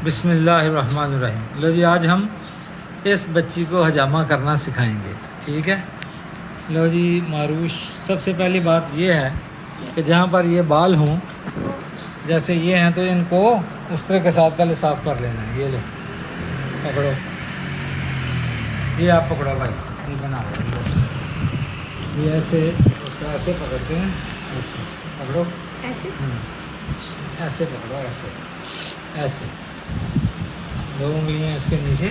बिस्मिल्लाहिर्रहमानिर्रहीम। लो जी, आज हम इस बच्ची को हजामा करना सिखाएंगे, ठीक है। लो जी मारूश, सबसे पहली बात ये है कि जहाँ पर ये बाल हों, जैसे ये हैं, तो इनको उस तरह के साथ पहले साफ़ कर लेना है। ये लो, पकड़ो, ये आप पकड़ो भाई, ये बनाओ। ये ऐसे उसको ऐसे पकड़ते हैं, ऐसे पकड़ो, ऐसे ऐसे पकड़ो, ऐसे ऐसे दो उंगलियां इसके नीचे,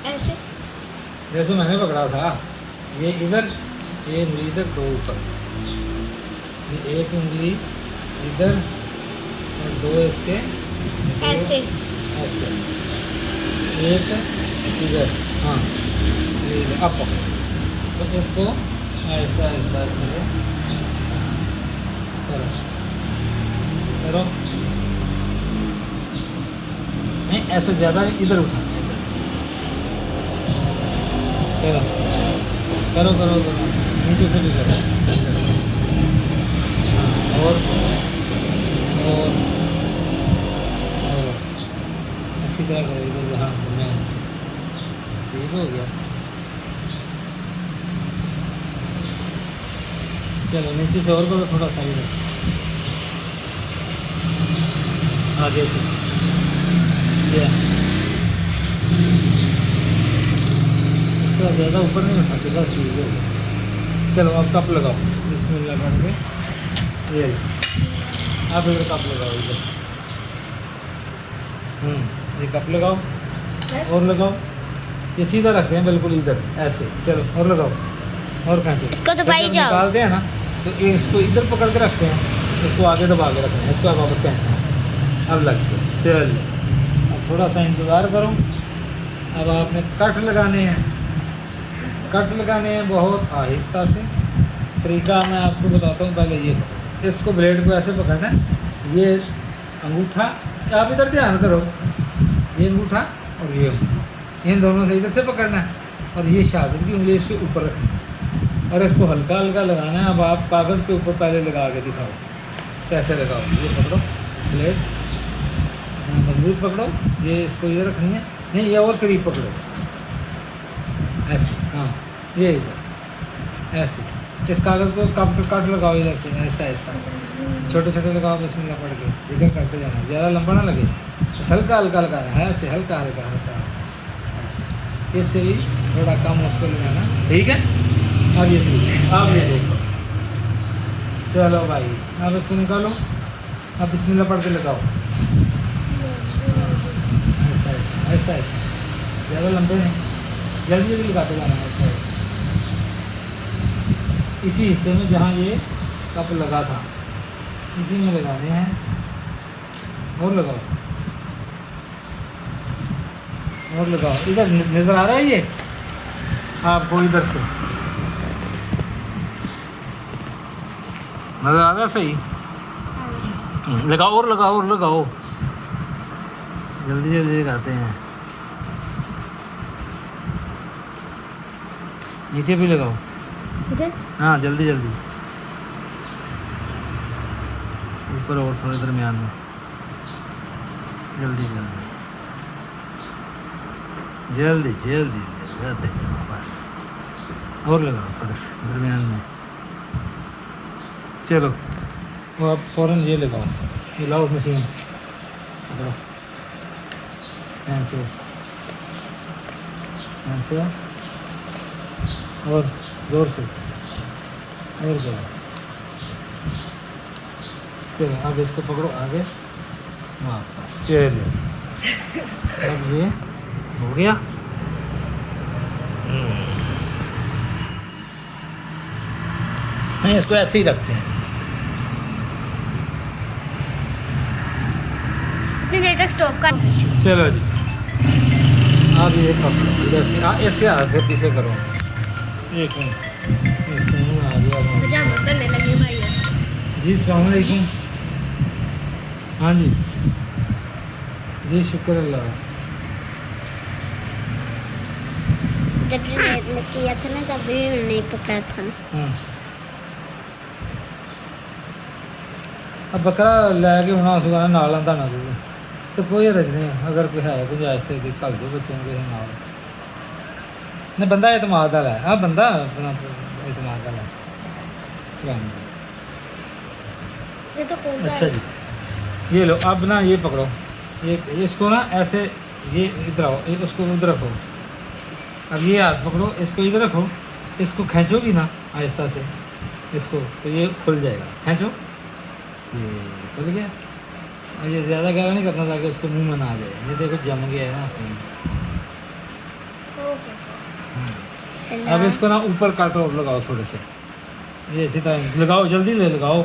ऐसे जैसे मैंने पकड़ा था। ये इधर, ये उंगली इधर, दो ऊपर, ये एक उंगली इधर और दो इसके ऐसे ऐसे, एक इधर, हाँ ये इधर। अब पकड़ो, तो इसको ऐसा ऐसा ऐसे करो करो, नहीं ऐसे ज़्यादा इधर उठा, करो करो करो करो, नीचे से भी करो, और और और अच्छी तरह करो इधर, हाँ मैं अच्छी, ठीक हो गया। चलो नीचे से और करो थोड़ा सा इधर, आगे से ये ज़्यादा ऊपर नहीं उठाते, बस ठीक है। चलो अब कप लगाओ, बिस्मिल्लाह पढ़ के, ये आप इधर कप लगाओ, इधर ये कप लगाओ और लगाओ, ये सीधा रखते हैं बिल्कुल इधर ऐसे। चलो और लगाओ और खींचो, इसको दबाई जाओ। निकालते हैं ना, तो ये इसको इधर पकड़ के रखते हैं, इसको आगे दबा के रखना है, इसको आप वापस खींचना है। अब लगते, चलिए अब थोड़ा सा इंतज़ार करो। अब आपने कट लगाने हैं, कट लगाने हैं बहुत आहिस्ता से। तरीका मैं आपको बताता हूँ। पहले ये इसको, ब्लेड को ऐसे पकड़ना है, ये अंगूठा, आप इधर ध्यान करो, ये अंगूठा और ये अंगूठा, इन दोनों से इधर से पकड़ना है, और ये शहादत की उंगली इसके ऊपर रखनी है, और इसको हल्का हल्का लगाना है। अब आप कागज़ के ऊपर पहले लगा के दिखाओ कैसे लगाओ। ये पकड़ो ब्लेड, मजबूत पकड़ो, ये इसको इधर रखनी है, नहीं ये और करीब पकड़ो, ऐसे, हाँ ये इधर ऐसे। इस कागज़ को कट लगाओ इधर से, ऐसा ऐसा छोटे छोटे लगाओ, बिस्मिल्लाह पढ़ के इधर करते जाना, ज़्यादा लंबा ना लगे, बस हल्का हल्का हल्का ऐसे, हल्का हल्का हल्का ऐसे, इससे भी थोड़ा कम उसको लगाना, ठीक है। अब ये देखो, चलो भाई अब इसको निकालो, अब बिस्मिल्लाह पढ़ के लगाओ, ऐसा ऐसा ऐसा ऐसा, ज़्यादा लंबे नहीं, जल्दी जल्दी लगाते जाना है, ऐसा ऐसा। इसी हिस्से में जहाँ ये कप लगा था, इसी में लगाने हैं, और लगाओ और लगाओ। इधर नज़र आ रहा है ये आपको, इधर से नज़र आ रहा है सही? लगाओ और लगाओ और लगाओ, जल्दी जल्दी लगाते हैं। नीचे भी लगाओ, हाँ जल्दी जल्दी, ऊपर और थोड़े दरमियान में, जल्दी जल्दी जल्दी जल्दी लगाते जाओ बस, और लगाओ थोड़े से दरमियान में। चलो वो अब फ़ौरन ये लगाओ, ये लाओ मशीन, पकड़ो, खींचो खींचो, और जोर से, और करो। चलो अब इसको पकड़ो आगे वापस, चलो अब ये हो गया। नहीं इसको ऐसे ही रखते हैं। कितनी देर तक स्टॉप कर? चलो जी अब ये पकड़ो इधर से, ऐसे आगे पीछे करो, एक मिनट, ये फोन आ गया हजामा करने लगे भाई। जी। अस्सलाम वालेकुम। हाँ जी जी, शुक्र अल्लाह। जब मैंने किया था ना, तब भी नहीं पकड़ा था। अब बकरा लैके होना उसका नाल आंदा ना तू, तो कोई हरज नहीं, अगर कोई है गुंजाइश तो कि कल दो बच्चे को नाल नहीं, बंदा एतमाद वाला है। हाँ बंदा अपना एतमाद वाला है। सलाम। ये तो खोलता अच्छा है। जी, ये लो अब ना, ये पकड़ो, ये इसको ना ऐसे, ये इधर आओ, ये उसको उधर रखो। अब ये हाथ पकड़ो, इसको इधर रखो, इसको खींचोगी ना आहिस्ता से इसको, तो ये खुल जाएगा। खींचो, ये खुल गया। और ये ज़्यादा गहरा नहीं करना ताकि उसको मुंह में ना आ जाए। ये देखो जम गया है ना खून। ओके। अब इसको ना ऊपर काटो और लगाओ थोड़े से, ये इसी तरह लगाओ, जल्दी ले लगाओ,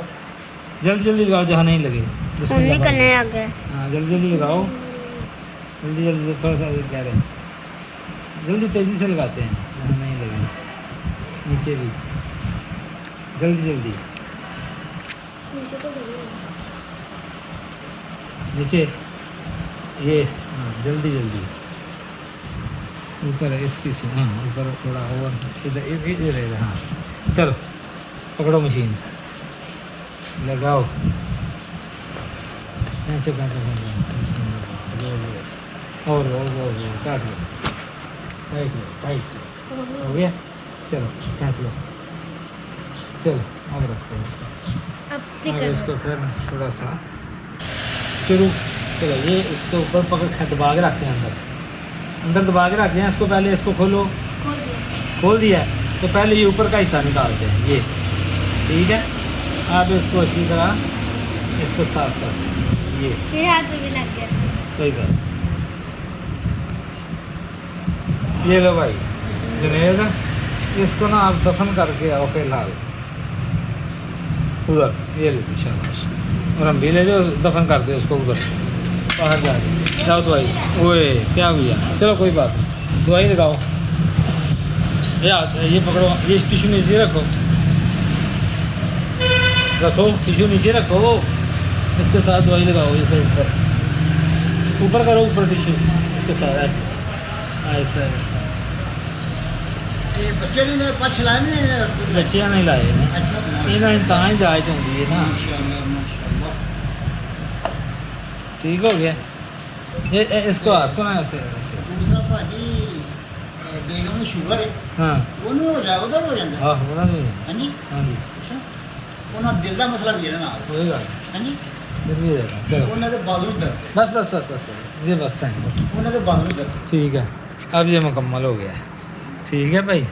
जल्दी जल्दी लगाओ जहाँ नहीं लगे। खून निकलने लग गया। हाँ जल्दी जल्दी लगाओ, जल्दी जल्दी, थोड़ा सा कह रहे हैं, जल्दी तेज़ी से लगाते हैं जहाँ नहीं लगे। नीचे भी जल्दी जल्दी, नीचे तो गई है। नीचे ये, हाँ जल्दी जल्दी ऊपर है इसकी से, हाँ ऊपर थोड़ा और इधर इधर इधर, हाँ चलो पकड़ो मशीन, लगाओ। खींचो खींचो खींचो, और काट लो, टाइट लो टाइट लो, हो गया। चलो खींच लो, चलो अब रखो इसको। अब अब इसको फिर थोड़ा सा शुरू, चलो ये इसके ऊपर पकड़ के दबा के रखते हैं, अंदर अंदर दबा के रखते हैं इसको। पहले इसको खोलो, खोल दिया। खोल दिया तो पहले ये ऊपर का हिस्सा निकालते हैं, ये ठीक है। आप इसको अच्छी तरह इसको साफ कर दें, ये मेरे हाथ में भी लग गया। कोई बात। ये लो भाई जुनेद, इसको ना आप दफन करके आओ फिलहाल उधर, ये लो शाबाश। और हम भी ले जाओ, दफन कर दो इसको उधर बाहर जाके। जाओ दवाई, ओए क्या हुआ, चलो कोई बात नहीं, दवाई लगाओ। ये पकड़ो, ये टिश्यू नीचे रखो, रखो टिश्यू नीचे रखो, इसके साथ दवाई लगाओ। ये ऊपर ऊपर करो, ऊपर टिश्यू इसके साथ ऐसे ऐसा ऐसा। ये बच्चे ने पछ लाए ने बच्चियाँ नहीं लाए ने, अच्छा इन्हें तां ही जायज होंगी है ना। माशाल्लाह माशाल्लाह। ठीक हो गया। ये इसको हाथ को ना ऐसे ऐसे, दूसरा भाजी बेगम ਨੂੰ ਸ਼ੂਗਰ ਹੈ हाँ ਉਹਨੂੰ ਹੋ ਜਾ ਉਹਦਾ ਹੋ ਜਾਂਦਾ हाँ होना भी है। ਹਾਂਜੀ हाँ जी ਅੱਛਾ ਉਹਨਾਂ ਦਿਲ ਦਾ ਮਸਲਾ ਵੀ ਇਹਦੇ ਨਾਲ कोई बात ਹਾਂਜੀ नहीं, फिर भी हो जाएगा। चलो ਉਹਨਾਂ ਦੇ ਬਾਜ਼ੂ ਦਰਦ बस बस बस बस बस, ये बस टाइम बस। ਉਹਨਾਂ ਦੇ ਬਾਜ਼ੂ ਦਰਦ ठीक है, अब ये मुकम्मल हो गया है। ठीक है भाई।